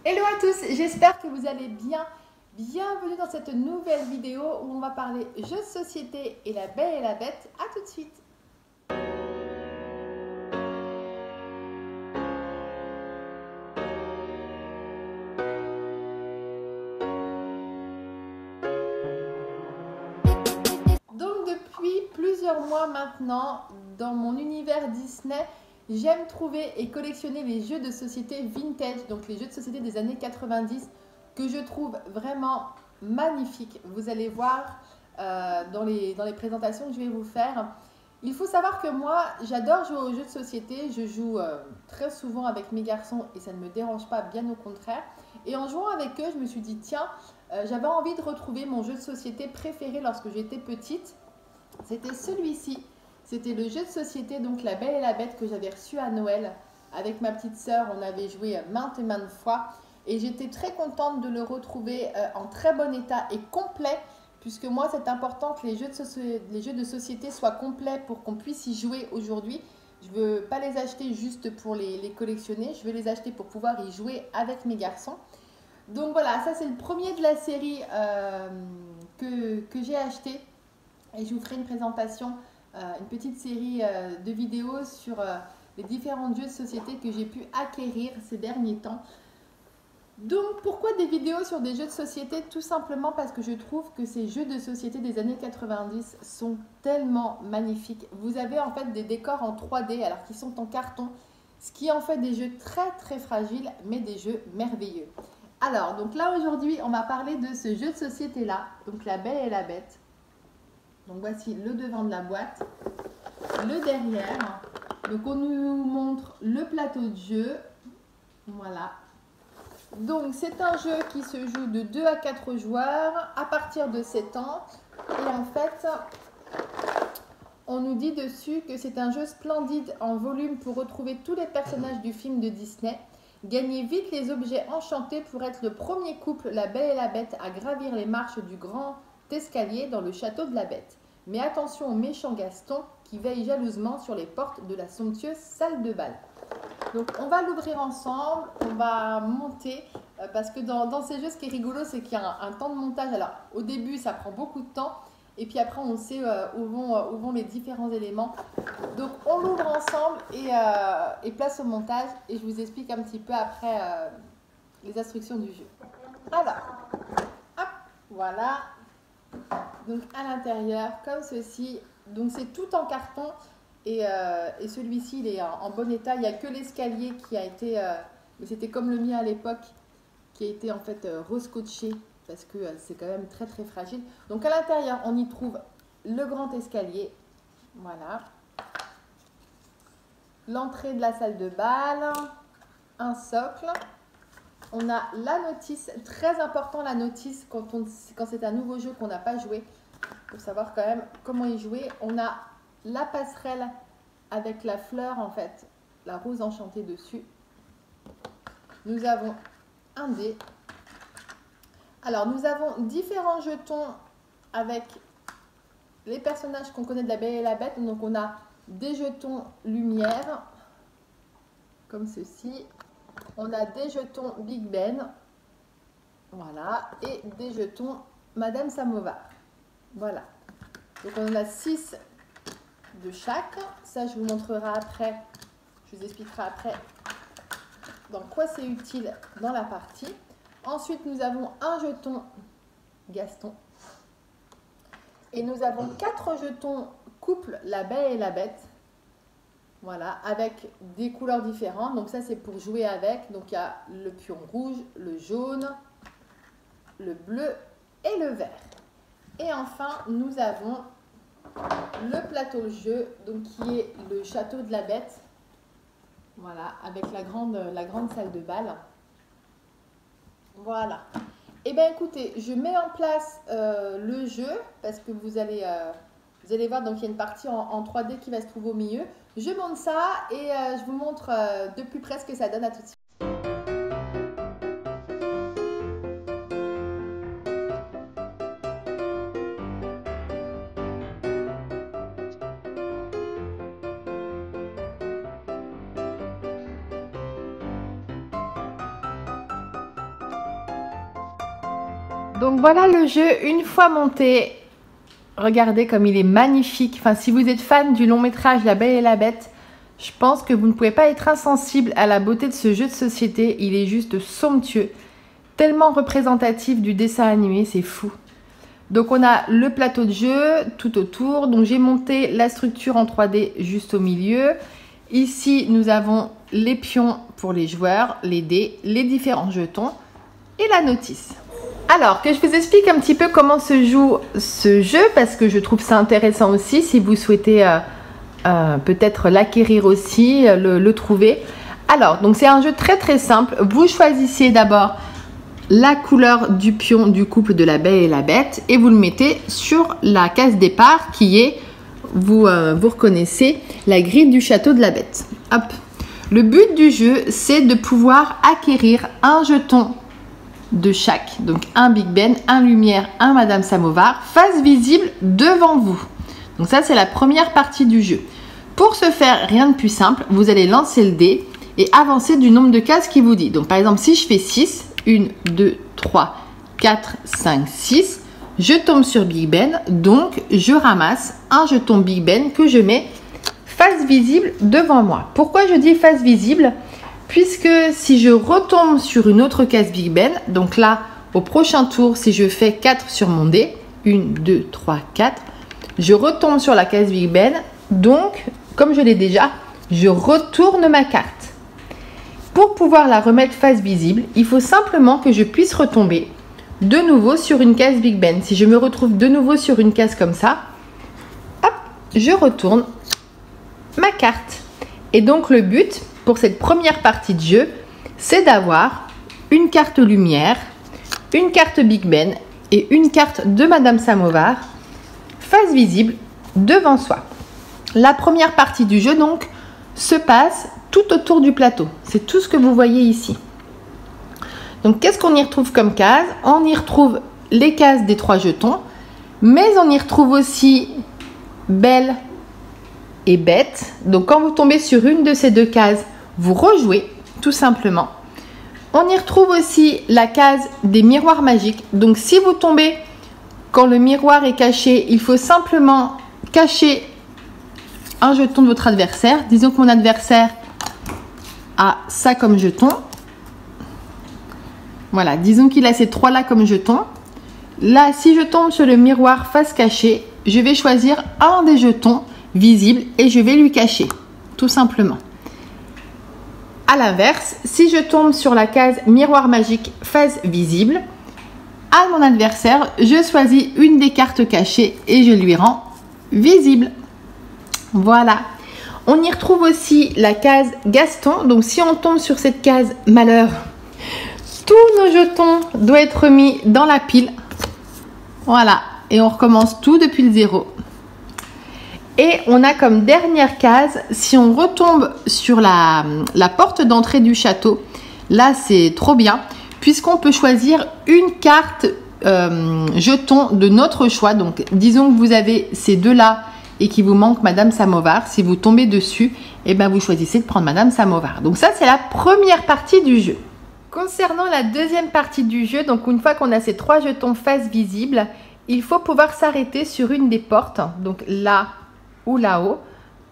Hello à tous, j'espère que vous allez bien. Bienvenue dans cette nouvelle vidéo où on va parler jeux de société et la Belle et la Bête. À tout de suite. Donc depuis plusieurs mois maintenant, dans mon univers Disney, j'aime trouver et collectionner les jeux de société vintage, donc les jeux de société des années 90, que je trouve vraiment magnifiques. Vous allez voir dans les présentations que je vais vous faire. Il faut savoir que moi, j'adore jouer aux jeux de société. Je joue très souvent avec mes garçons et ça ne me dérange pas, bien au contraire. Et en jouant avec eux, je me suis dit, tiens, j'avais envie de retrouver mon jeu de société préféré lorsque j'étais petite. C'était celui-ci. C'était le jeu de société, donc La Belle et la Bête, que j'avais reçu à Noël. Avec ma petite sœur, on avait joué maintes et maintes fois. Et j'étais très contente de le retrouver en très bon état et complet. Puisque moi, c'est important que les jeux de société soient complets pour qu'on puisse y jouer aujourd'hui. Je ne veux pas les acheter juste pour les collectionner. Je veux les acheter pour pouvoir y jouer avec mes garçons. Donc voilà, ça c'est le premier de la série que j'ai acheté. Et je vous ferai une présentation, une petite série de vidéos sur les différents jeux de société que j'ai pu acquérir ces derniers temps. Donc pourquoi des vidéos sur des jeux de société? Tout simplement parce que je trouve que ces jeux de société des années 90 sont tellement magnifiques. Vous avez en fait des décors en 3D alors qu'ils sont en carton, ce qui en fait des jeux très très fragiles mais des jeux merveilleux. Alors donc là aujourd'hui on va parler de ce jeu de société là, donc La Belle et la Bête. Donc voici le devant de la boîte, le derrière. Donc on nous montre le plateau de jeu. Voilà. Donc c'est un jeu qui se joue de 2 à 4 joueurs à partir de 7 ans. Et en fait, on nous dit dessus que c'est un jeu splendide en volume pour retrouver tous les personnages du film de Disney. Gagnez vite les objets enchantés pour être le premier couple, la Belle et la Bête, à gravir les marches du grand escalier dans le château de la Bête. Mais attention au méchant Gaston qui veille jalousement sur les portes de la somptueuse salle de bal. Donc on va l'ouvrir ensemble, on va monter, parce que dans ces jeux, ce qui est rigolo, c'est qu'il y a un temps de montage. Alors au début, ça prend beaucoup de temps, et puis après, on sait où vont les différents éléments. Donc on l'ouvre ensemble et place au montage, et je vous explique un petit peu après les instructions du jeu. Alors, hop, voilà. Donc à l'intérieur, comme ceci, donc c'est tout en carton. Et celui-ci, il est en bon état. Il n'y a que l'escalier qui a été, mais c'était comme le mien à l'époque, qui a été en fait rescotché parce que c'est quand même très très fragile. Donc à l'intérieur, on y trouve le grand escalier, voilà, l'entrée de la salle de bal, un socle. On a la notice, très important la notice quand c'est un nouveau jeu qu'on n'a pas joué, pour savoir quand même comment y jouer. On a la passerelle avec la fleur en fait, la rose enchantée dessus. Nous avons un dé. Alors nous avons différents jetons avec les personnages qu'on connaît de La Belle et la Bête. Donc on a des jetons lumière, comme ceci. On a des jetons Big Ben, voilà, et des jetons Madame Samovar. Voilà. Donc on en a 6 de chaque. Ça, je vous montrerai après. Je vous expliquerai après dans quoi c'est utile dans la partie. Ensuite, nous avons un jeton Gaston. Et nous avons 4 jetons couple La Belle et la Bête. Voilà, avec des couleurs différentes. Donc ça, c'est pour jouer avec. Donc il y a le pion rouge, le jaune, le bleu et le vert. Et enfin, nous avons le plateau jeu, donc qui est le château de la Bête. Voilà, avec la grande salle de bal. Voilà. Et bien écoutez, je mets en place le jeu, parce que vous allez voir, donc il y a une partie en 3D qui va se trouver au milieu. Je monte ça et je vous montre de plus près ce que ça donne. À tout de suite. Donc voilà le jeu une fois monté. Regardez comme il est magnifique. Enfin, si vous êtes fan du long métrage La Belle et la Bête, je pense que vous ne pouvez pas être insensible à la beauté de ce jeu de société. Il est juste somptueux. Tellement représentatif du dessin animé, c'est fou. Donc on a le plateau de jeu tout autour. Donc j'ai monté la structure en 3D juste au milieu. Ici, nous avons les pions pour les joueurs, les dés, les différents jetons et la notice. Alors, que je vous explique un petit peu comment se joue ce jeu, parce que je trouve ça intéressant aussi, si vous souhaitez peut-être l'acquérir aussi, le trouver. Alors, donc c'est un jeu très simple. Vous choisissez d'abord la couleur du pion du couple de la Belle et la Bête et vous le mettez sur la case départ qui est, vous reconnaissez, la grille du château de la Bête. Hop. Le but du jeu, c'est de pouvoir acquérir un jeton de chaque, donc un Big Ben, un Lumière, un Madame Samovar, face visible devant vous. Donc ça, c'est la première partie du jeu. Pour ce faire, rien de plus simple, vous allez lancer le dé et avancer du nombre de cases qui vous dit. Donc par exemple, si je fais 6, 1, 2, 3, 4, 5, 6, je tombe sur Big Ben, donc je ramasse un jeton Big Ben que je mets face visible devant moi. Pourquoi je dis face visible ? Puisque si je retombe sur une autre case Big Ben, donc là, au prochain tour, si je fais 4 sur mon dé, 1, 2, 3, 4, je retombe sur la case Big Ben, donc, comme je l'ai déjà, je retourne ma carte. Pour pouvoir la remettre face visible, il faut simplement que je puisse retomber de nouveau sur une case Big Ben. Si je me retrouve de nouveau sur une case comme ça, hop, je retourne ma carte. Et donc le but pour cette première partie de jeu, c'est d'avoir une carte Lumière, une carte Big Ben et une carte de Madame Samovar face visible devant soi. La première partie du jeu donc se passe tout autour du plateau. C'est tout ce que vous voyez ici. Donc qu'est-ce qu'on y retrouve comme case? On y retrouve les cases des 3 jetons, mais on y retrouve aussi Belle et Bête. Donc quand vous tombez sur une de ces 2 cases, vous rejouez tout simplement. On y retrouve aussi la case des miroirs magiques. Donc si vous tombez quand le miroir est caché, il faut simplement cacher un jeton de votre adversaire. Disons que mon adversaire a ça comme jeton. Voilà, disons qu'il a ces 3 là comme jeton. Là, si je tombe sur le miroir face cachée, je vais choisir un des jetons visibles et je vais lui cacher, tout simplement. A l'inverse, si je tombe sur la case miroir magique face visible, à mon adversaire, je choisis une des cartes cachées et je lui rends visible. Voilà. On y retrouve aussi la case Gaston. Donc si on tombe sur cette case malheur, tous nos jetons doivent être mis dans la pile. Voilà. Et on recommence tout depuis le 0. Et on a comme dernière case, si on retombe sur la porte d'entrée du château, là c'est trop bien, puisqu'on peut choisir une carte jeton de notre choix. Donc disons que vous avez ces 2 là et qu'il vous manque Madame Samovar. Si vous tombez dessus, et ben vous choisissez de prendre Madame Samovar. Donc ça c'est la première partie du jeu. Concernant la deuxième partie du jeu, donc une fois qu'on a ces 3 jetons face visible, il faut pouvoir s'arrêter sur une des portes, donc là ou là-haut.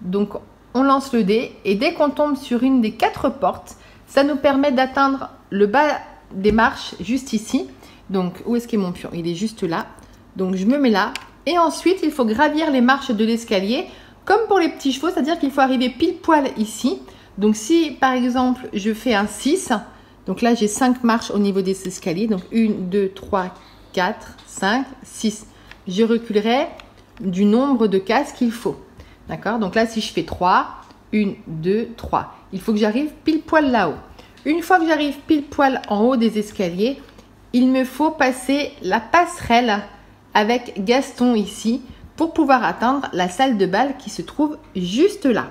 Donc on lance le dé et dès qu'on tombe sur une des 4 portes, ça nous permet d'atteindre le bas des marches juste ici. Donc où est-ce qu'est mon pion? Il est juste là. Donc je me mets là et ensuite il faut gravir les marches de l'escalier comme pour les petits chevaux, c'est-à-dire qu'il faut arriver pile poil ici. Donc si par exemple je fais un 6, donc là j'ai 5 marches au niveau des escaliers, donc 1, 2, 3, 4, 5, 6. Je reculerai du nombre de cases qu'il faut. D'accord? Donc là, si je fais 3, 1, 2, 3. Il faut que j'arrive pile poil là-haut. Une fois que j'arrive pile poil en haut des escaliers, il me faut passer la passerelle avec Gaston ici pour pouvoir atteindre la salle de bal qui se trouve juste là.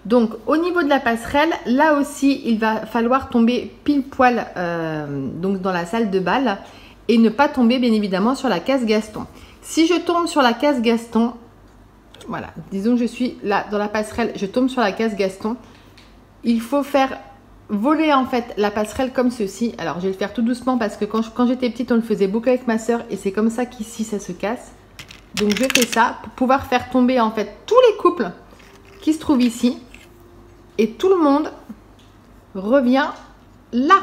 Donc au niveau de la passerelle, là aussi, il va falloir tomber pile poil donc dans la salle de bal et ne pas tomber bien évidemment sur la case Gaston. Si je tombe sur la case Gaston, voilà, disons que je suis là dans la passerelle, je tombe sur la case Gaston, il faut faire voler en fait la passerelle comme ceci. Alors je vais le faire tout doucement parce que quand j'étais petite on le faisait beaucoup avec ma soeur et c'est comme ça qu'ici ça se casse. Donc je fais ça pour pouvoir faire tomber en fait tous les couples qui se trouvent ici et tout le monde revient là.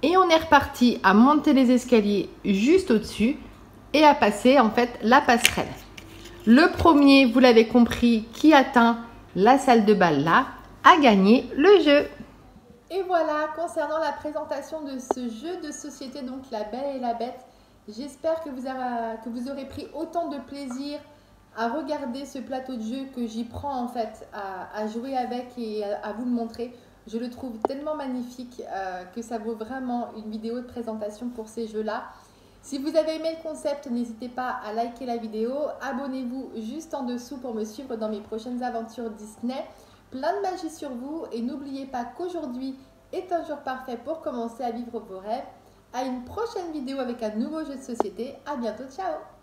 Et on est reparti à monter les escaliers juste au-dessus et à passer en fait la passerelle. Le premier, vous l'avez compris, qui atteint la salle de bal là, a gagné le jeu. Et voilà, concernant la présentation de ce jeu de société, donc La Belle et la Bête, j'espère que vous aurez pris autant de plaisir à regarder ce plateau de jeu que j'y prends en fait à jouer avec et à vous le montrer. Je le trouve tellement magnifique que ça vaut vraiment une vidéo de présentation pour ces jeux-là. Si vous avez aimé le concept, n'hésitez pas à liker la vidéo, abonnez-vous juste en dessous pour me suivre dans mes prochaines aventures Disney. Plein de magie sur vous et n'oubliez pas qu'aujourd'hui est un jour parfait pour commencer à vivre vos rêves. À une prochaine vidéo avec un nouveau jeu de société. À bientôt, ciao!